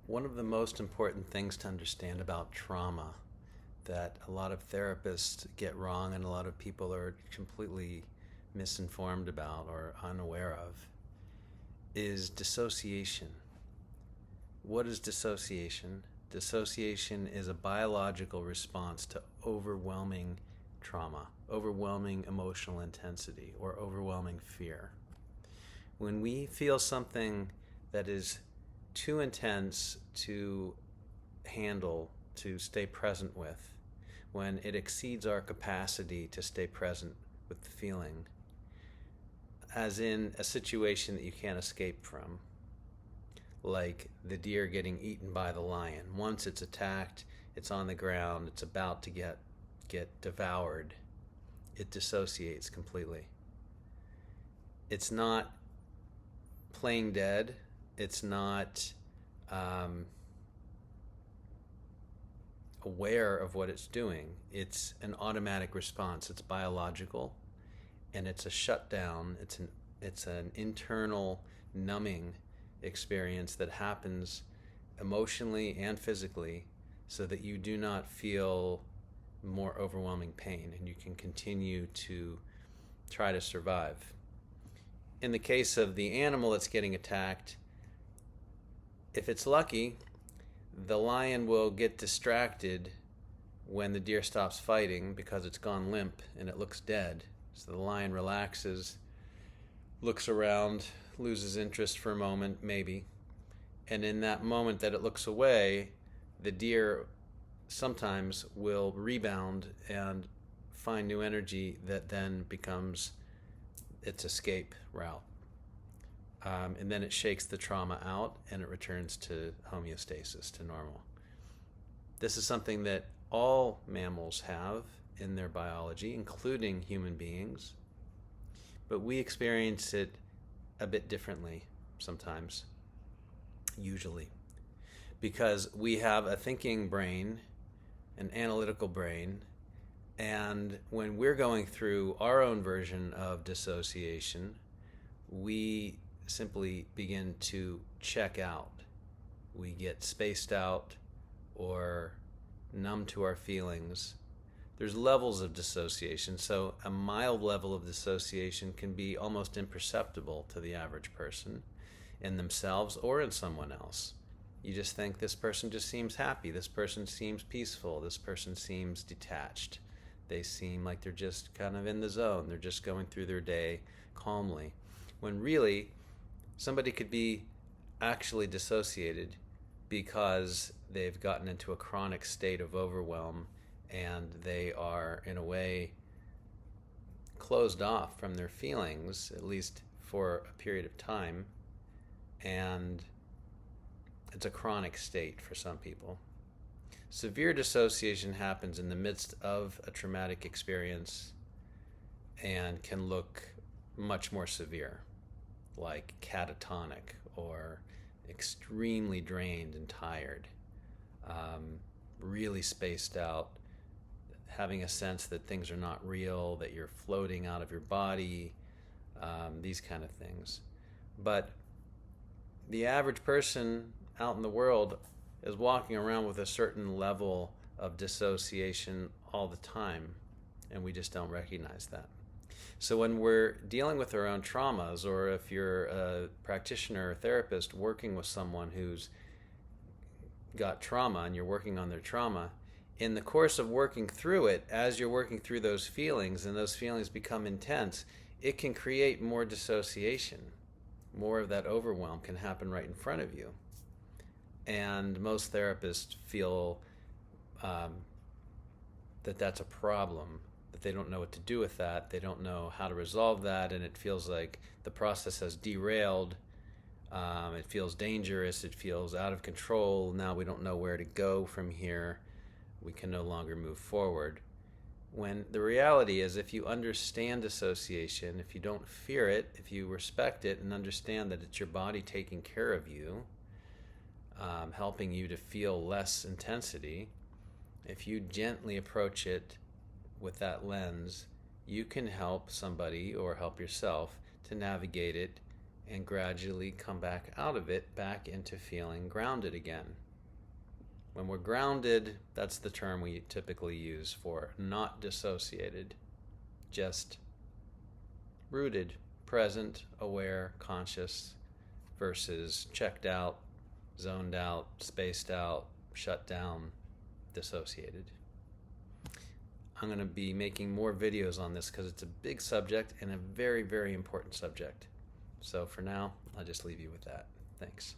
One of the most important things to understand about trauma that a lot of therapists get wrong and a lot of people are completely misinformed about or unaware of is dissociation. What is dissociation? Dissociation is a biological response to overwhelming trauma, overwhelming emotional intensity, or overwhelming fear. When we feel something that is too intense to handle, to stay present with, when it exceeds our capacity to stay present with the feeling, as in a situation that you can't escape from, like the deer getting eaten by the lion. Once it's attacked, it's on the ground, it's about to get devoured, it dissociates completely. It's not playing dead. It's not aware of what it's doing. It's an automatic response. It's biological, and it's a shutdown. It's an internal numbing experience that happens emotionally and physically so that you do not feel more overwhelming pain and you can continue to try to survive. In the case of the animal that's getting attacked, if it's lucky, the lion will get distracted when the deer stops fighting because it's gone limp and it looks dead. So the lion relaxes, looks around, loses interest for a moment, maybe. And in that moment that it looks away, the deer sometimes will rebound and find new energy that then becomes its escape route. And then it shakes the trauma out and it returns to homeostasis, to normal. This is something that all mammals have in their biology, including human beings. But we experience it a bit differently sometimes, usually. Because we have a thinking brain, an analytical brain, and when we're going through our own version of dissociation, we simply begin to check out. We get spaced out or numb to our feelings. There's levels of dissociation, so a mild level of dissociation can be almost imperceptible to the average person in themselves or in someone else. You just think this person just seems happy, this person seems peaceful, this person seems detached. They seem like they're just kind of in the zone. They're just going through their day calmly. When really, somebody could be actually dissociated because they've gotten into a chronic state of overwhelm and they are, in a way, closed off from their feelings, at least for a period of time. And it's a chronic state for some people. Severe dissociation happens in the midst of a traumatic experience and can look much more severe, like catatonic or extremely drained and tired, really spaced out, having a sense that things are not real, that you're floating out of your body, these kind of things. But the average person out in the world is walking around with a certain level of dissociation all the time, and we just don't recognize that. So when we're dealing with our own traumas, or if you're a practitioner or therapist working with someone who's got trauma and you're working on their trauma, in the course of working through it, as you're working through those feelings and those feelings become intense, it can create more dissociation. More of that overwhelm can happen right in front of you. And most therapists feel that that's a problem, that they don't know what to do with that, they don't know how to resolve that, and it feels like the process has derailed, it feels dangerous, it feels out of control, now we don't know where to go from here, we can no longer move forward. When the reality is, if you understand dissociation, if you don't fear it, if you respect it and understand that it's your body taking care of you, helping you to feel less intensity, if you gently approach it with that lens, you can help somebody or help yourself to navigate it and gradually come back out of it, back into feeling grounded again. When we're grounded, that's the term we typically use for not dissociated, just rooted, present, aware, conscious, versus checked out, zoned out, spaced out, shut down, dissociated. I'm going to be making more videos on this because it's a big subject and a very, very important subject. So for now, I'll just leave you with that. Thanks.